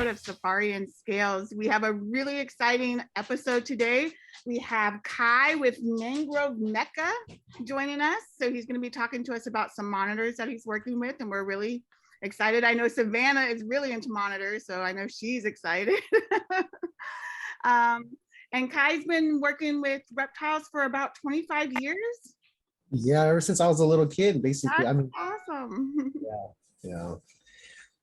of safari and scales. We have a really exciting episode today. We have Khai with Mangrove Mecca joining us. So he's going to be talking to us about some monitors that he's working with, and we're really excited. I know Savannah is really into monitors, so I know she's excited. And Kai's been working with reptiles for about 25 years. Yeah, ever since I was a little kid, basically. That's awesome. Yeah.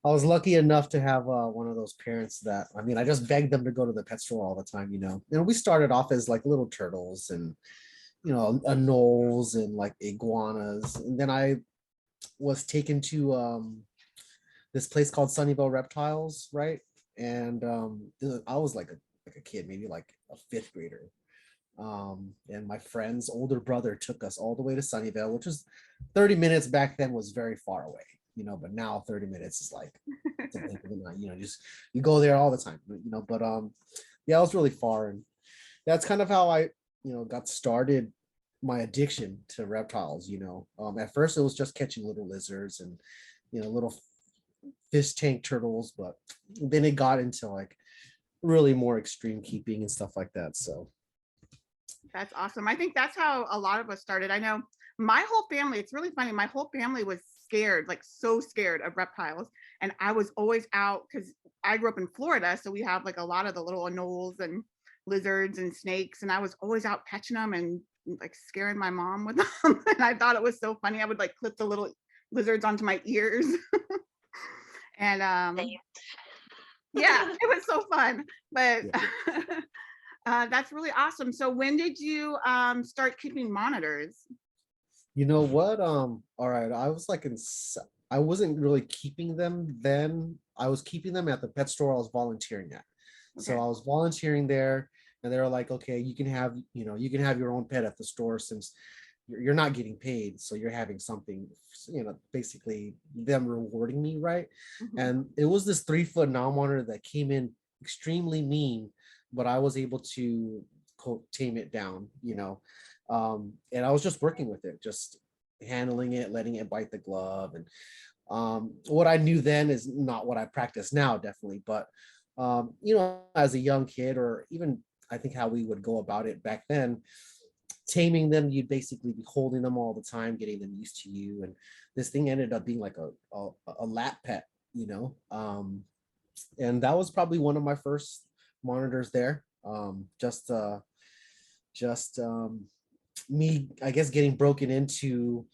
I was lucky enough to have one of those parents that, I just begged them to go to the pet store all the time, And we started off as like little turtles and, anoles and like iguanas. And then I was taken to this place called Sunnyvale Reptiles, right? And I was like a kid, maybe like a fifth grader. And my friend's older brother took us all the way to Sunnyvale, which was 30 minutes back then was very far away, but now 30 minutes is like, just you go there all the time, but yeah, it was really far. And that's kind of how I, got started my addiction to reptiles. At first it was just catching little lizards and, little fish tank turtles, but then it got into like really more extreme keeping and stuff like that. So that's awesome. I think that's how a lot of us started. I know my whole family, it's really funny. My whole family was scared, like so scared of reptiles. And I was always out because I grew up in Florida. So we have like a lot of the little anoles and lizards and snakes. And I was always out catching them and like scaring my mom with them. And I thought it was so funny. I would like clip the little lizards onto my ears. And yeah, it was so fun. But that's really awesome. So when did you start keeping monitors? You know what? All right. I wasn't really keeping them then. I was keeping them at the pet store I was volunteering at. Okay. So I was volunteering there, and they were like, okay, you can have your own pet at the store since you're not getting paid. So you're having something, basically them rewarding me, right? Mm-hmm. And it was this 3-foot Nile monitor that came in extremely mean, but I was able to tame it down, and I was just working with it, just handling it, letting it bite the glove. And what I knew then is not what I practice now, definitely. But, as a young kid, or even I think how we would go about it back then, taming them, you'd basically be holding them all the time, getting them used to you. And this thing ended up being like a lap pet, and that was probably one of my first monitors there. Me, I guess, getting broken into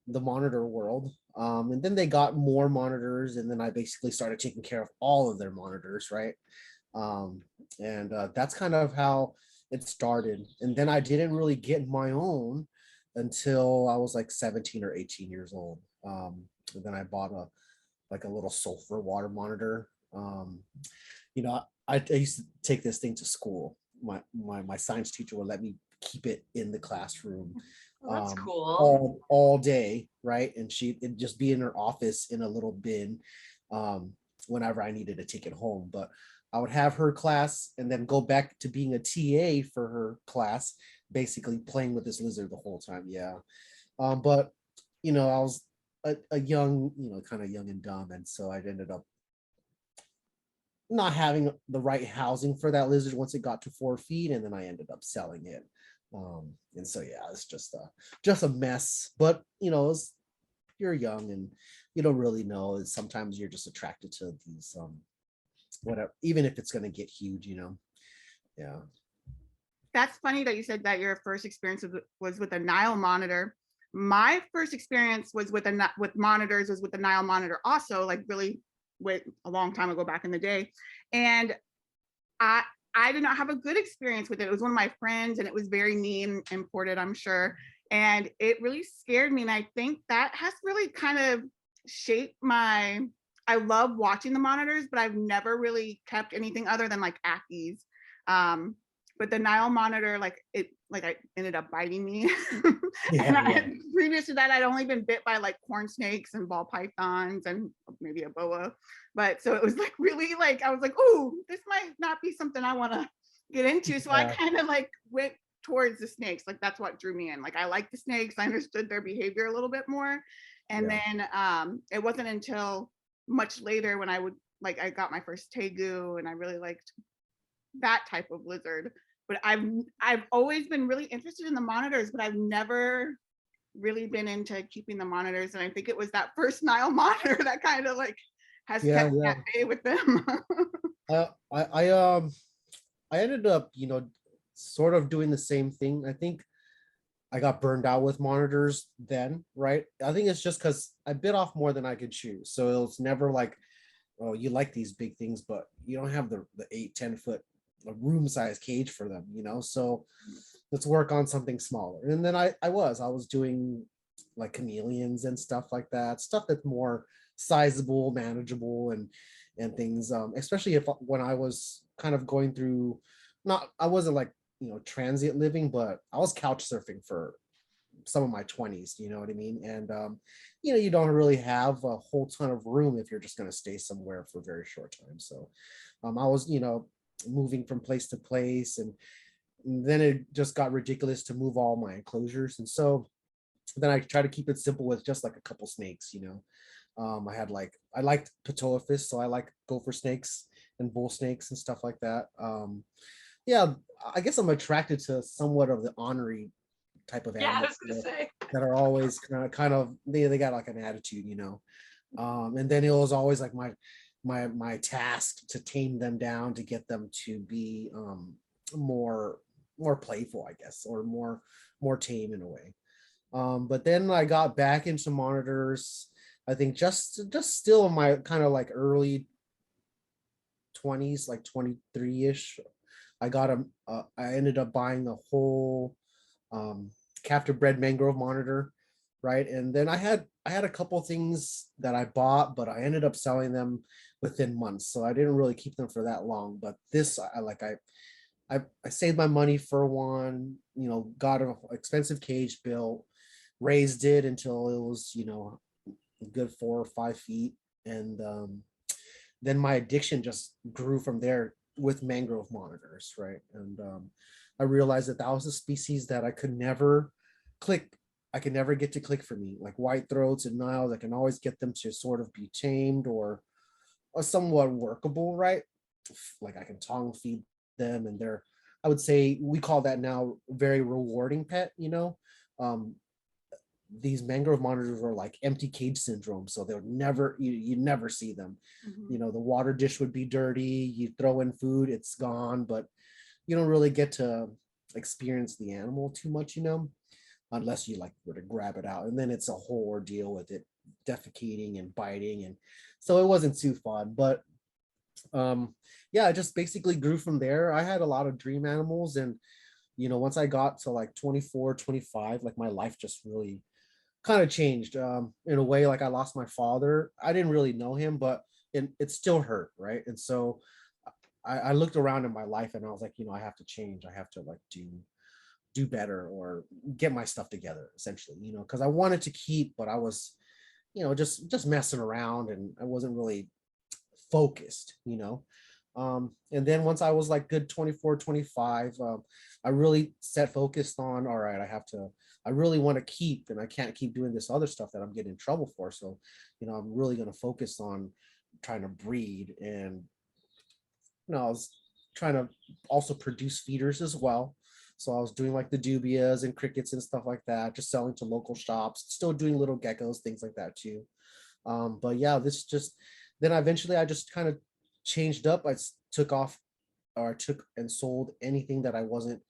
the monitor world. And then they got more monitors, and then I basically started taking care of all of their monitors, right? And that's kind of how it started. And then I didn't really get my own until I was like 17 or 18 years old. And then I bought a little sulfur water monitor. I used to take this thing to school. My science teacher would let me keep it in the classroom. That's cool. All day, right? And it'd just be in her office in a little bin whenever I needed to take it home. But I would have her class and then go back to being a TA for her class, basically playing with this lizard the whole time. Yeah. But I was a young, kind of young and dumb. And so I ended up not having the right housing for that lizard once it got to 4 feet, and then I ended up selling it. And so yeah, it's just a mess. But you're young and you don't really know. Sometimes you're just attracted to these whatever, even if it's going to get huge. Yeah. That's funny that you said that your first experience was with a Nile monitor. My first experience was with monitors was with the Nile monitor also, like really a long time ago back in the day. And I did not have a good experience with it. It was one of my friends, and it was very mean, imported, I'm sure. And it really scared me. And I think that has really kind of shaped I love watching the monitors, but I've never really kept anything other than like Ackies. But the Nile monitor, I ended up biting me. And previous to that, I'd only been bit by like corn snakes and ball pythons and maybe a boa. But so it was like really like, I was like, oh, this might not be something I want to get into. So I kind of like went towards the snakes. Like that's what drew me in. Like I liked the snakes. I understood their behavior a little bit more. And then it wasn't until much later when I would like I got my first tegu, and I really liked that type of lizard. But I've always been really interested in the monitors, but I've never really been into keeping the monitors. And I think it was that first Nile monitor that kind of like has Yeah, kept me yeah. at bay with them. I ended up, sort of doing the same thing. I think I got burned out with monitors then, right? I think it's just because I bit off more than I could chew. So it's never like, oh, you like these big things, but you don't have the 8-10 foot room size cage for them, So let's work on something smaller. And then I was doing like chameleons and stuff like that, stuff that's more sizable, manageable, and things. Especially if when I was kind of going through, not I wasn't like transient living, but I was couch surfing for some of my 20s, you know what I mean? And you don't really have a whole ton of room if you're just going to stay somewhere for a very short time. So I was, moving from place to place, and then it just got ridiculous to move all my enclosures. And so then I try to keep it simple with just like a couple snakes. I liked patoaphis, so I like gopher snakes and bull snakes and stuff like that. Yeah, I guess I'm attracted to somewhat of the ornery type of Yeah, I animals was gonna say. that are always kind of they got like an attitude. And then it was always like my task to tame them down, to get them to be more playful, I guess, or more tame in a way. But then I got back into monitors, I think just still in my kind of like early 20s, like 23-ish. I ended up buying a whole captive bred mangrove monitor, right? And then I had a couple things that I bought, but I ended up selling them within months, so I didn't really keep them for that long. But this, I saved my money for one, got an expensive cage built, raised it until it was, a good 4 or 5 feet. And then my addiction just grew from there with mangrove monitors, right? And I realized that was a species that I could never click. I could never get to click for me, like white throats and Niles. I can always get them to sort of be tamed or somewhat workable, right? Like I can tongue feed them, and I would say we call that now very rewarding pet. Um, these mangrove monitors are like empty cage syndrome, so they'll never you never see them. The water dish would be dirty, you throw in food, it's gone, but you don't really get to experience the animal too much, unless you like were to grab it out, and then it's a whole ordeal with it defecating and biting, and so it wasn't too fun. But yeah, I just basically grew from there. I had a lot of dream animals, and once I got to like 24, 25, like my life just really kind of changed in a way. Like I lost my father. I didn't really know him, but it still hurt, right? And so I looked around in my life, and I was like, I have to change. I have to like do better, or get my stuff together, essentially, because I wanted to keep, but I was, just messing around, and I wasn't really focused. And then once I was like good 24, 25, I really set focused on, all right, I really want to keep, and I can't keep doing this other stuff that I'm getting in trouble for. So, I'm really going to focus on trying to breed. And I was trying to also produce feeders as well. So I was doing like the dubias and crickets and stuff like that, just selling to local shops, still doing little geckos, things like that too. But yeah, then eventually I just kind of changed up. I took off, or took and sold anything that I wasn't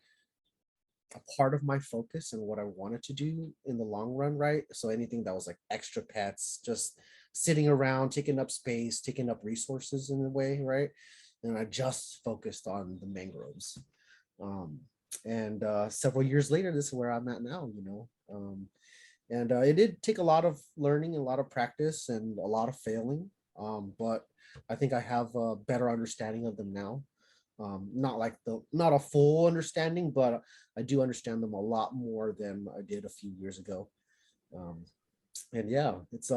a part of my focus and what I wanted to do in the long run, right? So anything that was like extra pets, just sitting around, taking up space, taking up resources in a way, right? And I just focused on the mangroves. Um, and several years later, this is where I'm at now. And it did take a lot of learning, a lot of practice, and a lot of failing. But I think I have a better understanding of them now. Not a full understanding, but I do understand them a lot more than I did a few years ago. Um, and yeah, it's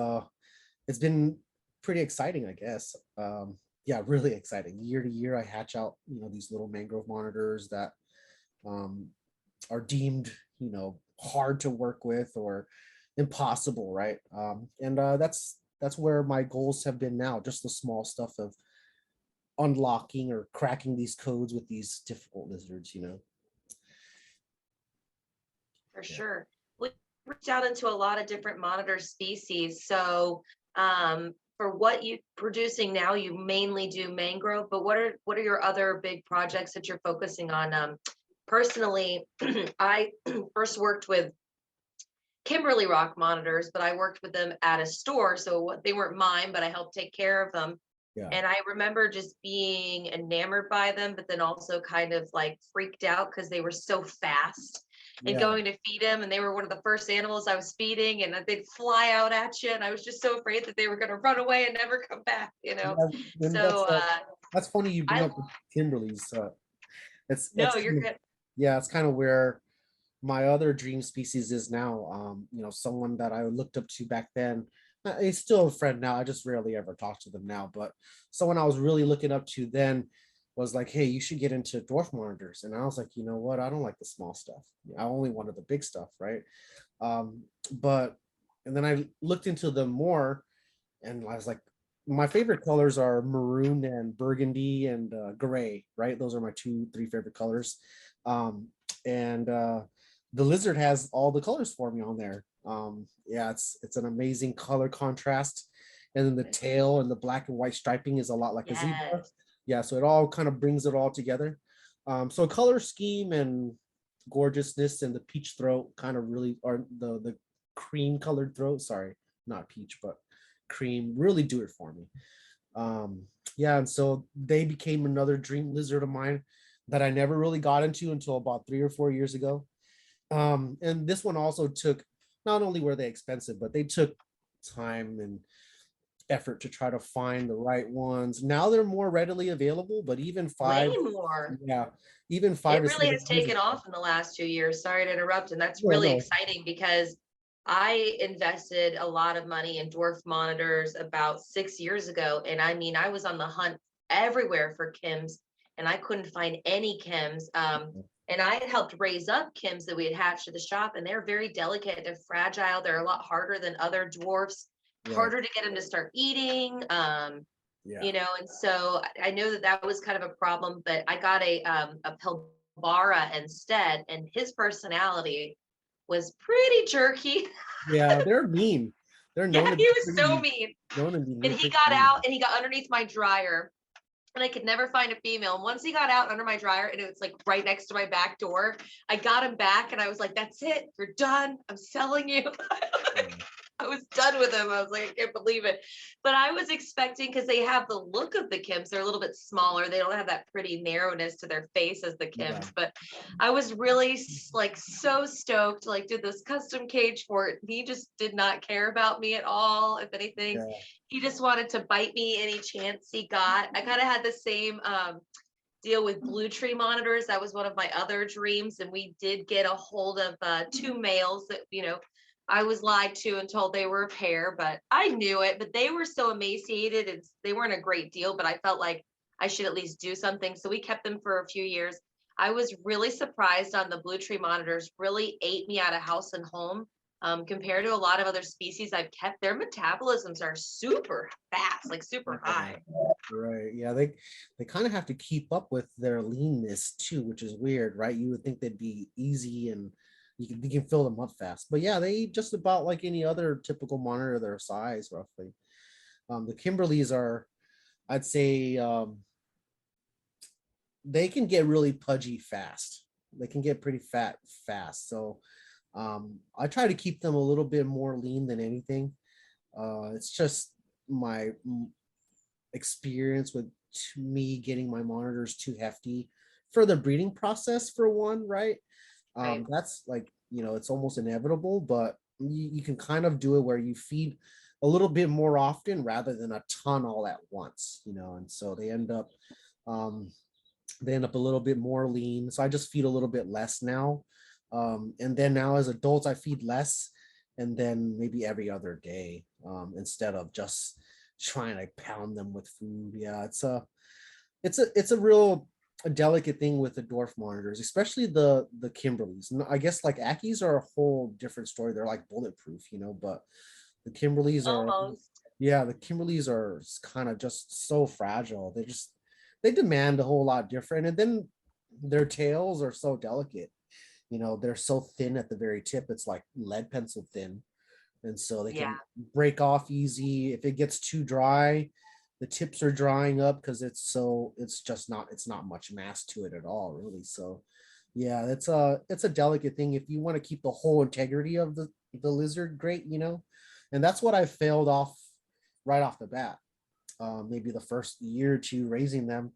been pretty exciting, I guess. Yeah, really exciting. Year to year, I hatch out, these little mangrove monitors that um, are deemed, hard to work with or impossible, right? And that's that's where my goals have been now, just the small stuff of unlocking or cracking these codes with these difficult lizards, you know. For Yeah. sure. We reached out into a lot of different monitor species. So for what you producing now, you mainly do mangrove, but what are your other big projects that you're focusing on? Personally, I first worked with Kimberly Rock monitors, but I worked with them at a store. So they weren't mine, but I helped take care of them. Yeah. And I remember just being enamored by them, but then also kind of like freaked out because they were so fast and Yeah. going to feed them. And they were one of the first animals I was feeding, and they'd fly out at you. And I was just so afraid that they were going to run away and never come back, you know? Yeah, and So that's funny you bring I, up the Kimberly's. no, That's you're kind of, good. yeah, it's kind of where my other dream species is now. You know, someone that I looked up to back then. He's still a friend now. I just rarely ever talk to them now. But someone I was really looking up to then was like, "Hey, you should get into dwarf monitors." And I was like, "You know what? I don't like the small stuff. I only wanted the big stuff, right?" But and then I looked into them more, and I was like, my favorite colors are maroon and burgundy and gray, right? Those are my three favorite colors. And the lizard has all the colors for me on there. Yeah, it's an amazing color contrast. And then the tail and the black and white striping is a lot like a zebra. Yes. Yeah, so it all kind of brings it all together. So color scheme and gorgeousness and the peach throat kind of really, or the cream colored throat, sorry, not peach, but cream, really do it for me. Yeah, and so they became another dream lizard of mine that I never really got into until about 3 or 4 years ago. And this one also took, not only were they expensive, but they took time and effort to try to find the right ones. Now they're more readily available, but even Way five, more. yeah, even It five or really 7 has years taken ago. off in the last 2 years. Sorry to interrupt. And that's No, really no, exciting because I invested a lot of money in dwarf monitors about 6 years ago. And I mean, I was on the hunt everywhere for Kims and I couldn't find any Kims. And I had helped raise up Kims that we had hatched at the shop, and they're very delicate. They're fragile. They're a lot harder than other dwarfs, right, harder to get them to start eating. yeah, You know, and so I know that that was kind of a problem, but I got a Pilbara instead, and his personality was pretty jerky. yeah, they're mean. They're Yeah, known to he be was so pretty, mean. known to be And he pretty got mean. out and he got underneath my dryer, and I could never find a female. And once he got out under my dryer, and it was like right next to my back door, I got him back and I was like, "That's it, you're done. I'm selling you." I was done with him. I was like, I can't believe it. But I was expecting, because they have the look of the Kims, they're a little bit smaller. They don't have that pretty narrowness to their face as the Yeah, Kims. But I was really like so stoked, like did this custom cage for it. He just did not care about me at all. If anything, yeah, he just wanted to bite me any chance he got. I kind of had the same deal with blue tree monitors. That was one of my other dreams. And we did get a hold of two males that, you know, I was lied to and told they were a pair, but I knew it. But they were so emaciated and they weren't a great deal, but I felt like I should at least do something. So we kept them for a few years. I was really surprised on the blue tree monitors, really ate me out of house and home. Compared to a lot of other species I've kept, their metabolisms are super fast, like super yeah. high. Right. Yeah, they kind of have to keep up with their leanness too, which is weird, right? You would think they'd be easy and you can fill them up fast. But yeah, they eat just about like any other typical monitor their size, roughly. The Kimberleys are, I'd say, they can get really pudgy fast. They can get pretty fat fast. So I try to keep them a little bit more lean than anything. It's just my experience with me getting my monitors too hefty for the breeding process, for one, right? Right. That's like, it's almost inevitable, but you can kind of do it where you feed a little bit more often rather than a ton all at once, and so um, they end up a little bit more lean. So I just feed a little bit less now. And then now as adults, I feed less and then maybe every other day, instead of just trying to pound them with food. Yeah, it's a real a delicate thing with the dwarf monitors, especially the Kimberleys. I guess like Ackies are a whole different story. They're like bulletproof, but The Kimberleys are, Almost. yeah, the Kimberleys are kind of just so fragile. They demand a whole lot different. And then their tails are so delicate. They're so thin at the very tip. It's like lead pencil thin. And so they Yeah. can break off easy. If it gets too dry, the tips are drying up because it's not much mass to it at all, really. So yeah, it's a delicate thing if you want to keep the whole integrity of the lizard great, and that's what I failed off right off the bat. Maybe the first year or two raising them,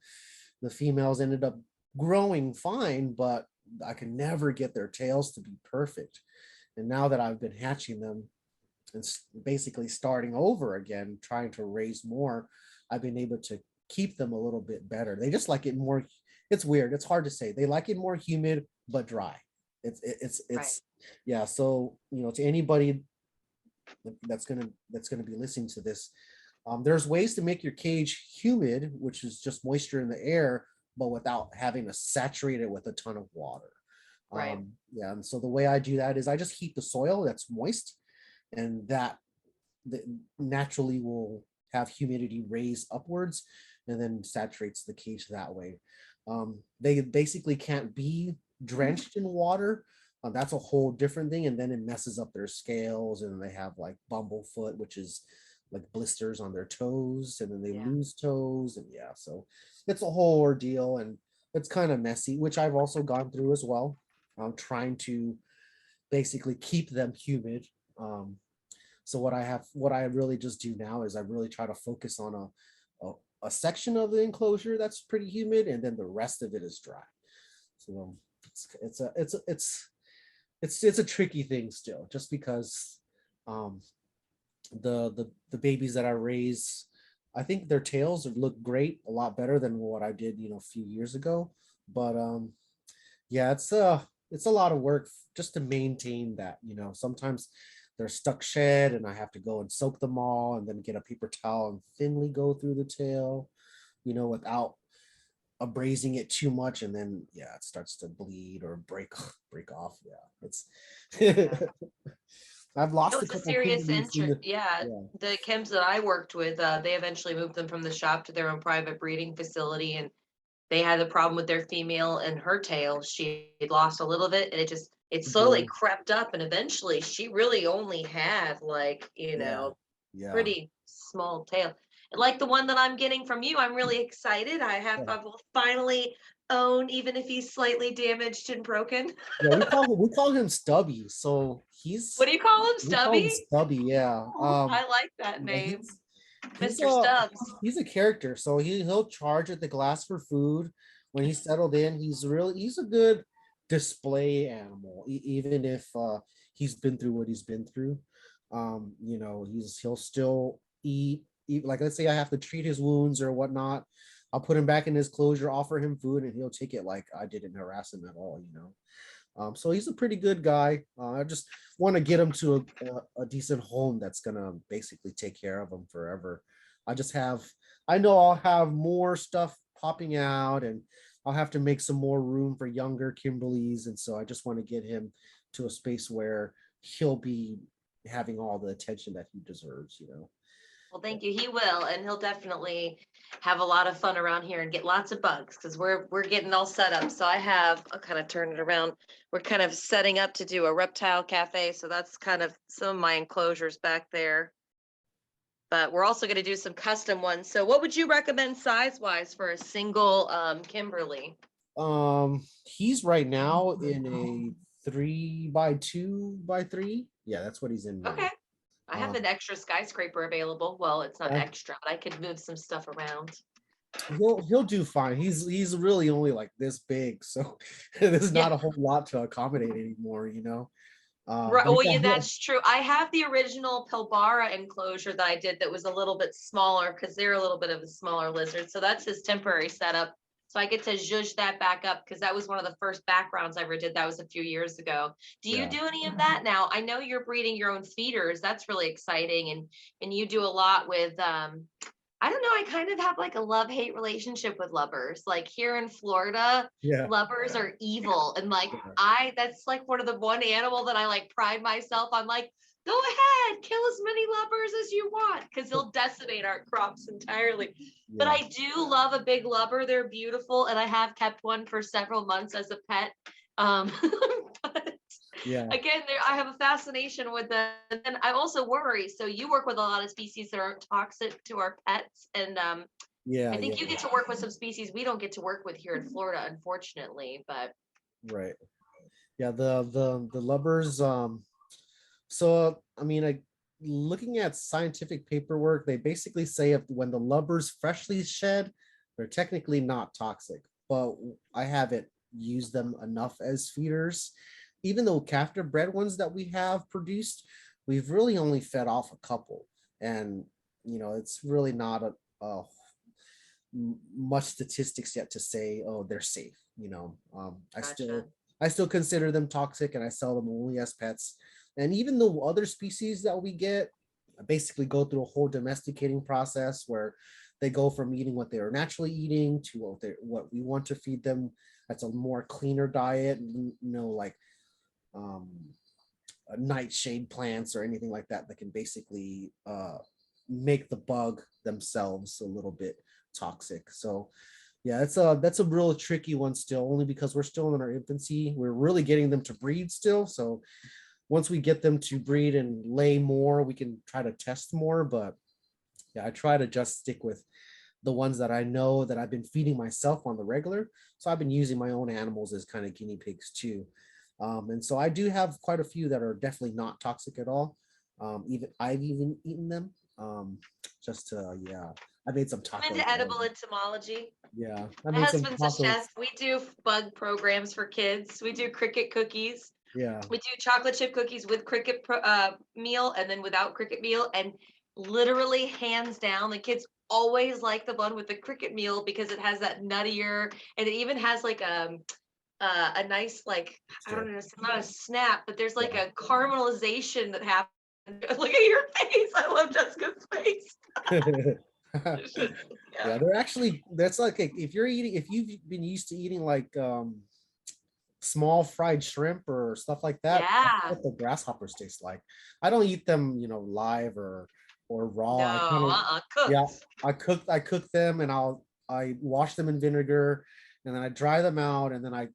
the females ended up growing fine, but I could never get their tails to be perfect. And now that I've been hatching them and basically starting over again, trying to raise more, I've been able to keep them a little bit better. They just like it more. It's weird. It's hard to say. They like it more humid but dry. Right. Yeah. So to anybody that's gonna be listening to this, there's ways to make your cage humid, which is just moisture in the air, but without having to saturate it with a ton of water. Right. Yeah, and so the way I do that is I just heat the soil that's moist, and that naturally will have humidity raise upwards and then saturates the cage that way. They basically can't be drenched in water. That's a whole different thing, and then it messes up their scales, and they have like bumblefoot, which is like blisters on their toes, and then they Yeah. lose toes, and yeah, so it's a whole ordeal, and it's kind of messy, which I've also gone through as well. I'm trying to basically keep them humid. So what I really just do now is I really try to focus on a section of the enclosure that's pretty humid, and then the rest of it is dry. So it's a tricky thing still, just because um, the babies that I raise, I think their tails look great, a lot better than what I did, a few years ago. But yeah, it's a lot of work just to maintain that. Sometimes they're stuck shed, and I have to go and soak them all, and then get a paper towel and thinly go through the tail, without abrasing it too much, and then yeah, it starts to bleed or break off. Yeah, it's Yeah. I've It lost a was a couple serious Kimberleys in interest. the Yeah. yeah. The Kims that I worked with, they eventually moved them from the shop to their own private breeding facility, and they had a problem with their female and her tail. She had lost a little bit, and it slowly Boy, crept up, and eventually she really only had like, yeah, yeah, pretty small tail. Like the one that I'm getting from you, I'm really excited. yeah. I will finally own, even if he's slightly damaged and broken. Yeah, we call him Stubby. So What do you call him, we call him Stubby? Stubby. Yeah. I like that Yeah, name, he's Mr. Stubbs. he's a character. So he'll charge at the glass for food. When he's settled in, he's a good display animal, even if he's been through what he's been through. He'll still eat. Like, let's say I have to treat his wounds or whatnot. I'll put him back in his closure, offer him food, and he'll take it like I didn't harass him at all. So he's a pretty good guy. I just want to get him to a decent home that's gonna basically take care of him forever. I know I'll have more stuff popping out, and I'll have to make some more room for younger Kimberleys, and so I just want to get him to a space where he'll be having all the attention that he deserves. Well, thank you. He will, and he'll definitely have a lot of fun around here and get lots of bugs because we're getting all set up. So I'll kind of turn it around. We're kind of setting up to do a reptile cafe. So that's kind of some of my enclosures back there. But we're also going to do some custom ones. So what would you recommend size wise for a single Kimberly? He's right now in a 3x2x3. Yeah, that's what he's in now. Okay. I have an Um, extra skyscraper available. Well, it's not yeah, extra, but I could move some stuff around. he'll do fine. He's really only like this big, so there's Yeah. not a whole lot to accommodate anymore. Right. But Well, yeah, yeah, that's true. I have the original Pilbara enclosure that I did that was a little bit smaller because they're a little bit of a smaller lizard. So that's his temporary setup. So I get to zhuzh that back up because that was one of the first backgrounds I ever did. That was a few years ago. Do you yeah. do any of that now? I know you're breeding your own feeders. That's really exciting. And you do a lot with I don't know. I kind of have like a love-hate relationship with lovers. Like here in Florida, Yeah, lovers are evil. And like yeah, that's like one of the one animal that I like pride myself. I'm like, go ahead, kill as many lubbers as you want, because they'll decimate our crops entirely. But Yeah. I do love a big lubber. They're beautiful, and I have kept one for several months as a pet. But Yeah. again, I have a fascination with them, and I also worry. So you work with a lot of species that are toxic to our pets, and Yeah. I think Yeah. you get to work with some species we don't get to work with here in Florida, unfortunately. But Right. Yeah. The lubbers. So I mean, looking at scientific paperwork, they basically say if when the lubbers freshly shed, they're technically not toxic. But I haven't used them enough as feeders. Even though captive bred ones that we have produced, we've really only fed off a couple, and it's really not a much statistics yet to say, oh, they're safe. I gotcha. still consider them toxic, and I sell them only as pets. And even the other species that we get basically go through a whole domesticating process where they go from eating what they are naturally eating to what we want to feed them. That's a more cleaner diet, like nightshade plants or anything like that that can basically make the bug themselves a little bit toxic. So yeah, that's a real tricky one still, only because we're still in our infancy. We're really getting them to breed still. So once we get them to breed and lay more, we can try to test more. But yeah, I try to just stick with the ones that I know that I've been feeding myself on the regular. So I've been using my own animals as kind of guinea pigs too. And so I do have quite a few that are definitely not toxic at all. Even I've even eaten them. Just to, yeah, I made some I'm tacos. into edible entomology. Yeah, I My made some husband's a tacos. chef. We do bug programs for kids. We do cricket cookies. Yeah. We do chocolate chip cookies with cricket meal and then without cricket meal. And literally, hands down, the kids always like the one with the cricket meal because it has that nuttier, and it even has like a nice, like, I don't know, it's not a snap, but there's like a caramelization that happens. Look at your face. I love Jessica's face. Yeah, they're actually, that's like if you've been used to eating like small fried shrimp or stuff like that, that's Yeah. what the grasshoppers taste like. I don't eat them, live or raw. I kind No, of, cooked. yeah, I cook them, and I wash them in vinegar, and then I dry them out, and then I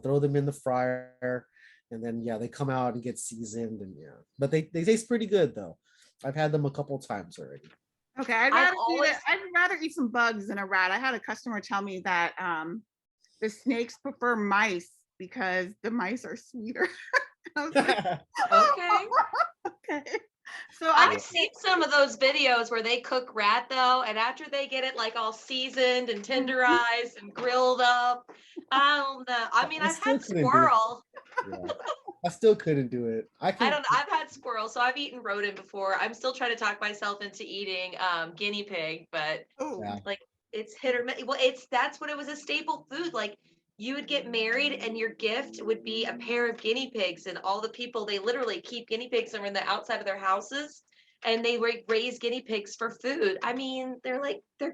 throw them in the fryer, and then yeah, they come out and get seasoned, and yeah, but they taste pretty good though. I've had them a couple times already. Okay, I've always I'd rather eat some bugs than a rat. I had a customer tell me that the snakes prefer mice because the mice are sweeter. I was like, okay. okay. So I've seen some of those videos where they cook rat though, and after they get it like all seasoned and tenderized and grilled up, I don't know. I mean, I I've still had couldn't do it. squirrel. Yeah. I still couldn't do it. I don't. I've had squirrel, so I've eaten rodent before. I'm still trying to talk myself into eating guinea pig, but oh, Yeah. like it's hit or miss. Well, that's when it was a staple food. Like you would get married and your gift would be a pair of guinea pigs, and all the people, they literally keep guinea pigs over in the outside of their houses, and they raise guinea pigs for food. I mean, they're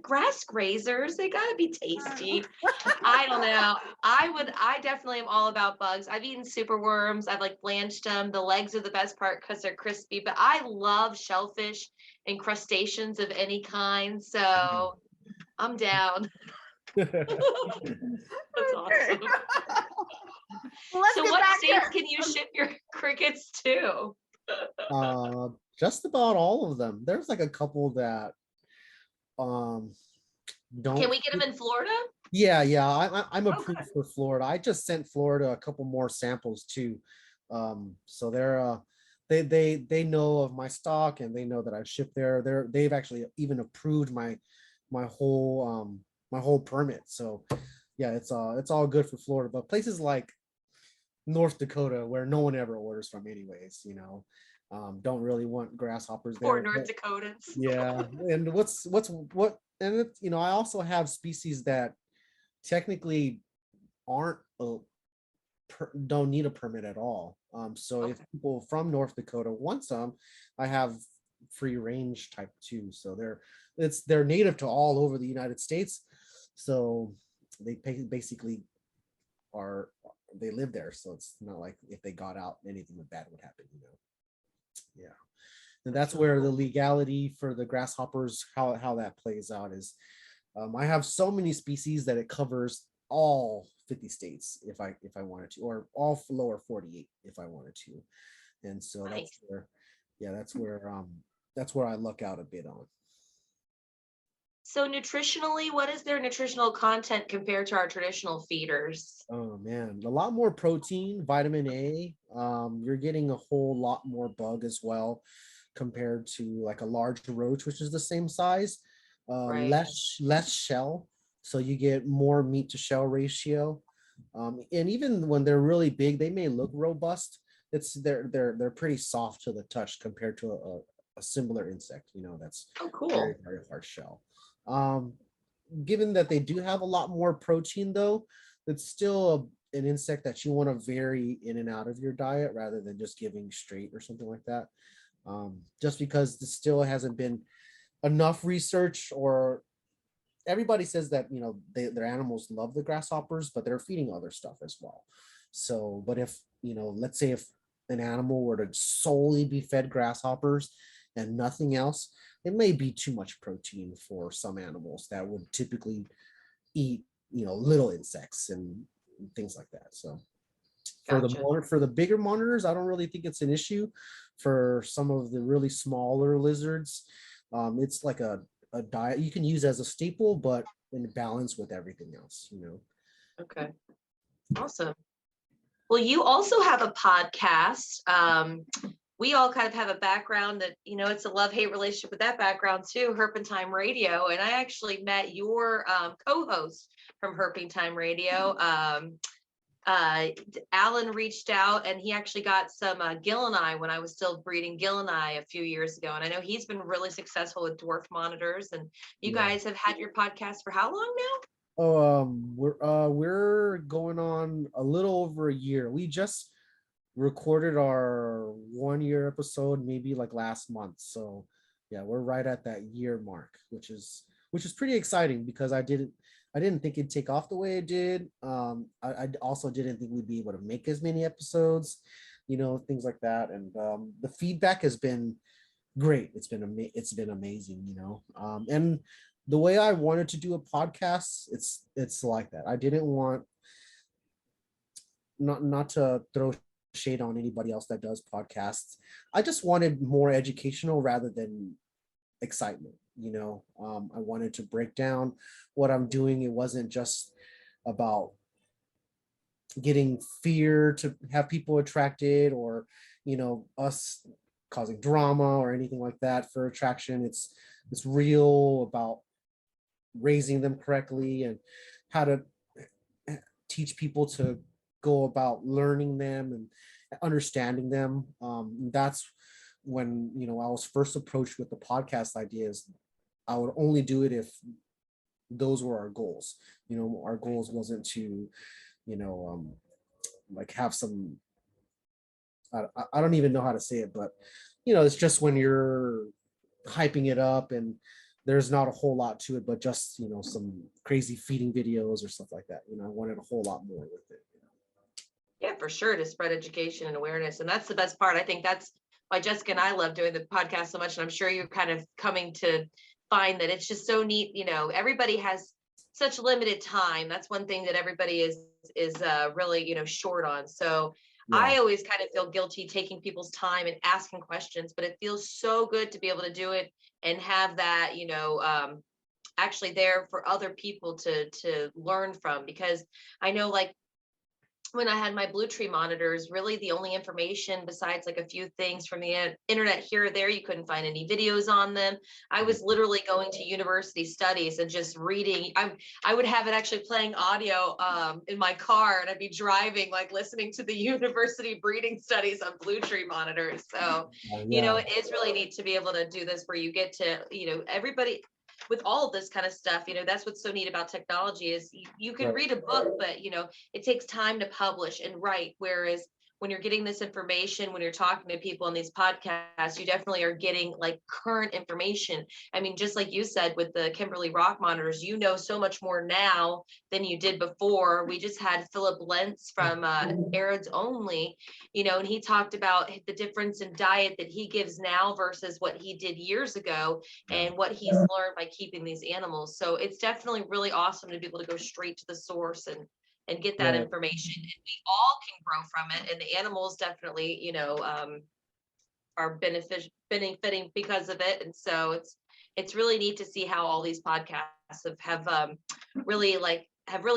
grass grazers. They gotta be tasty. I don't know. I definitely am all about bugs. I've eaten super worms. I've like blanched them. The legs are the best part because they're crispy, but I love shellfish and crustaceans of any kind. So I'm down. That's awesome. well, let's So get what back states to can you ship your crickets to? Just about all of them. There's like a couple that um don't. Can we get them in Florida? Yeah, I'm Okay. approved for Florida. I just sent Florida a couple more samples too. So they know of my stock, and they know that I ship there. They've actually even approved my whole permit. So yeah, it's all good for Florida. But places like North Dakota, where no one ever orders from anyways, don't really want grasshoppers Poor there. North Dakotans. Yeah, and and I also have species that technically aren't don't need a permit at all. So if Okay. people from North Dakota want some, I have free range type too. So they're native to all over the United States. So they basically are they live there. So it's not like if they got out, anything bad would happen. Yeah. And that's where the legality for the grasshoppers, how that plays out is, I have so many species that it covers all 50 states if I wanted to, or all lower 48 if I wanted to. And so that's Nice. where, yeah, that's where I luck out a bit on. So nutritionally, what is their nutritional content compared to our traditional feeders? Oh man, a lot more protein, vitamin A. You're getting a whole lot more bug as well compared to like a large roach, which is the same size. Right. Less shell, so you get more meat to shell ratio. And even when they're really big, they may look robust. They're pretty soft to the touch compared to a similar insect. That's Oh, very, cool. very hard shell. Um, Given that they do have a lot more protein, though, it's still an insect that you want to vary in and out of your diet rather than just giving straight or something like that. Just because there still hasn't been enough research, or everybody says that their animals love the grasshoppers, but they're feeding other stuff as well. So, but if let's say if an animal were to solely be fed grasshoppers and nothing else, it may be too much protein for some animals that would typically eat little insects and things like that. So Gotcha. for the bigger monitors, I don't really think it's an issue. For some of the really smaller lizards, it's like a diet you can use as a staple, but in balance with everything else. Okay. Awesome. Well, you also have a podcast. We all kind of have a background that, it's a love-hate relationship with that background too, Herping Time Radio. And I actually met your co-host from Herping Time Radio. Alan reached out and he actually got some Gillini when I was still breeding Gillini a few years ago. And I know he's been really successful with dwarf monitors. And you Yeah. guys have had your podcast for how long now? Oh, we're going on a little over a year. We just recorded our 1 year episode maybe like last month. So yeah, we're right at that year mark, which is pretty exciting because I didn't think it'd take off the way it did. I also didn't think we'd be able to make as many episodes, things like that. And the feedback has been great. It's been amazing. And the way I wanted to do a podcast, it's like that. I didn't want, not to throw shade on anybody else that does podcasts. I just wanted more educational rather than excitement. I wanted to break down what I'm doing. It wasn't just about getting fear to have people attracted, or us causing drama or anything like that for attraction. It's real about raising them correctly and how to teach people to go about learning them and understanding them. That's when I was first approached with the podcast ideas. I would only do it if those were our goals. Our goals wasn't to like have some, I don't even know how to say it, but it's just when you're hyping it up and there's not a whole lot to it, but just some crazy feeding videos or stuff like that. I wanted a whole lot more with it. Yeah, for sure, to spread education and awareness. And that's the best part. I think that's why Jessica and I love doing the podcast so much. And I'm sure you're kind of coming to find that it's just so neat. Everybody has such limited time. That's one thing that everybody is really, short on. So Yeah. I always kind of feel guilty taking people's time and asking questions, but it feels so good to be able to do it and have that, actually there for other people to learn from. Because I know, like, when I had my blue tree monitors, really the only information besides like a few things from the internet here or there, you couldn't find any videos on them. I was literally going to university studies and just reading. I would have it actually playing audio in my car, and I'd be driving, like listening to the university breeding studies on blue tree monitors. So, Yeah. it is really neat to be able to do this where you get to, everybody with all of this kind of stuff. That's what's so neat about technology is you can Right. read a book, but it takes time to publish and write. Whereas when you're getting this information, when you're talking to people on these podcasts, you definitely are getting like current information. I mean, just like you said with the Kimberly Rock monitors, you know so much more now than you did before. We just had Philip Lentz from Arids Only, you know, and he talked about the difference in diet that he gives now versus what he did years ago and what he's learned by keeping these animals. So it's definitely really awesome to be able to go straight to the source and get that information. And we all can grow from it. And the animals definitely, you know, are benefiting because of it. And so it's really neat to see how all these podcasts have really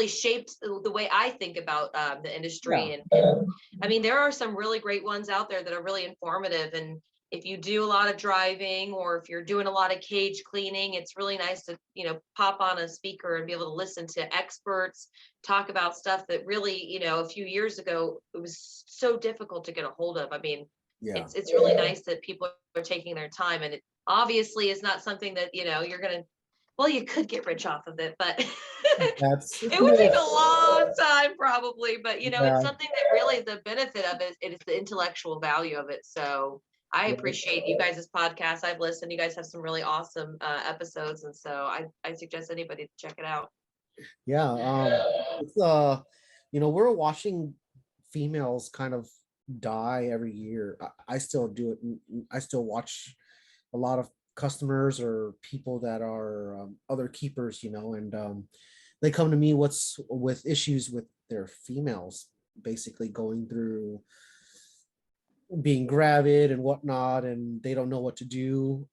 shaped the way I think about the industry. And I mean, there are some really great ones out there that are really informative. And if you do a lot of driving or if you're doing a lot of cage cleaning, it's really nice to, you know, pop on a speaker and be able to listen to experts talk about stuff that really, you know, a few years ago, it was so difficult to get a hold of. I mean, it's really nice that people are taking their time, and it obviously is not something that, you know, you're going to, well, you could get rich off of it, but it would take a long time probably. But, you know, it's something that really the benefit of it is the intellectual value of it. So I appreciate you guys' podcast. I've listened. You guys have some really awesome episodes. And so I suggest anybody to check it out. It's you know, we're watching females kind of die every year. I still do it. I still watch a lot of customers or people that are other keepers, you know, and they come to me with issues with their females, basically going through being gravid and whatnot, and they don't know what to do.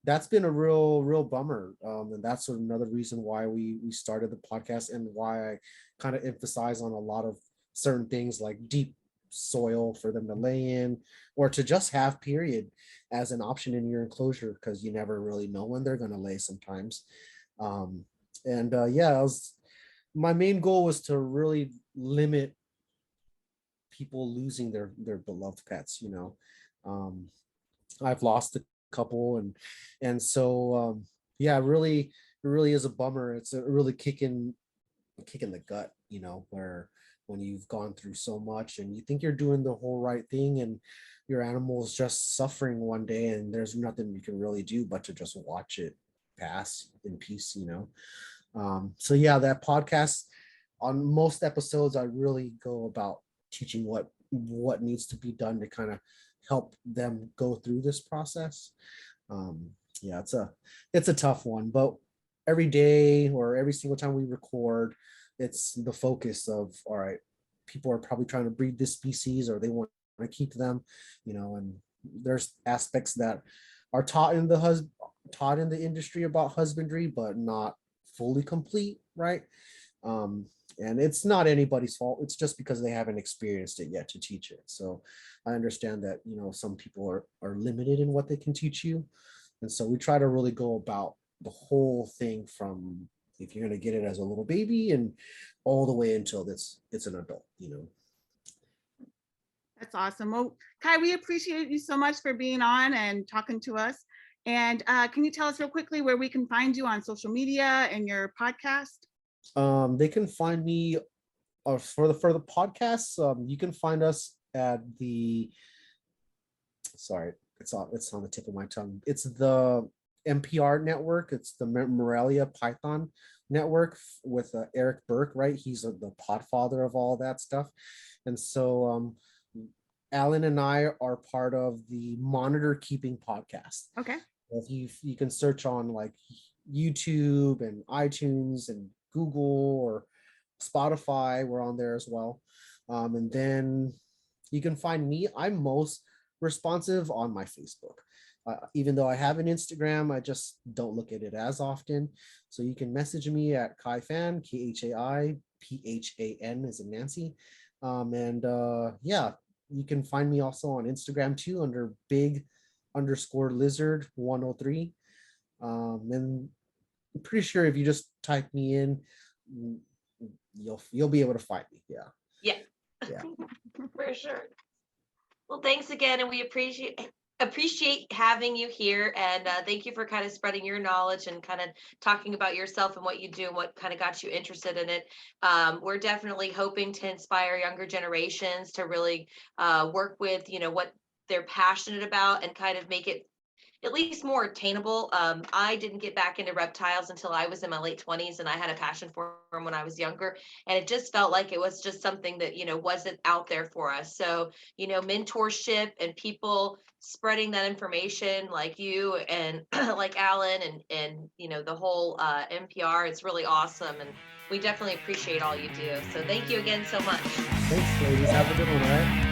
That's been a real bummer, and that's another reason why we started the podcast, and why I kind of emphasize on a lot of certain things like deep soil for them to lay in, or to just have period as an option in your enclosure, because you never really know when they're going to lay sometimes. My main goal was to really limit people losing their beloved pets, you know. I've lost a couple, and so it really is a bummer. It's a really kick in the gut, you know, where when you've gone through so much and you think you're doing the whole right thing, and your animal's just suffering one day, and there's nothing you can really do but to just watch it pass in peace, you know. So yeah, that podcast, on most episodes, I really go about teaching what needs to be done to kind of help them go through this process. It's a tough one, but every day or every single time we record, it's the focus of, all right, people are probably trying to breed this species, or they want to keep them, you know. And there's aspects that are taught in the industry about husbandry, but not fully complete, right? And it's not anybody's fault. It's just because they haven't experienced it yet to teach it. So I understand that, you know, some people are limited in what they can teach you. And so we try to really go about the whole thing, from if you're going to get it as a little baby and all the way until it's an adult, you know. That's awesome. Well, Khai, we appreciate you so much for being on and talking to us. And can you tell us real quickly where we can find you on social media and your podcast? They can find me for the podcasts. You can find us at the, sorry, it's on the tip of my tongue. It's the MPR network. It's the Morelia Python network with Eric Burke, right? He's the podfather of all that stuff. And so Alan and I are part of the Monitor Keeping podcast. Okay. If you can search on like YouTube and iTunes and Google or Spotify, we're on there as well. And then you can find me. I'm most responsive on my Facebook. Even though I have an Instagram, I just don't look at it as often. So you can message me at Khai Phan, KhaiPhan as in Nancy. You can find me also on Instagram too under big_lizard103. And I'm pretty sure if you just type me in, you'll be able to find me. Yeah. For sure. Well, thanks again, and we appreciate having you here, and thank you for kind of spreading your knowledge and kind of talking about yourself and what you do and what kind of got you interested in it. We're definitely hoping to inspire younger generations to really work with, what they're passionate about and kind of make it at least more attainable. I didn't get back into reptiles until I was in my late 20s, and I had a passion for them when I was younger. And it just felt like it was just something that, wasn't out there for us. So, mentorship and people spreading that information like you and like Alan and the whole NPR, it's really awesome. And we definitely appreciate all you do. So thank you again so much. Thanks, ladies. Have a good one, all right?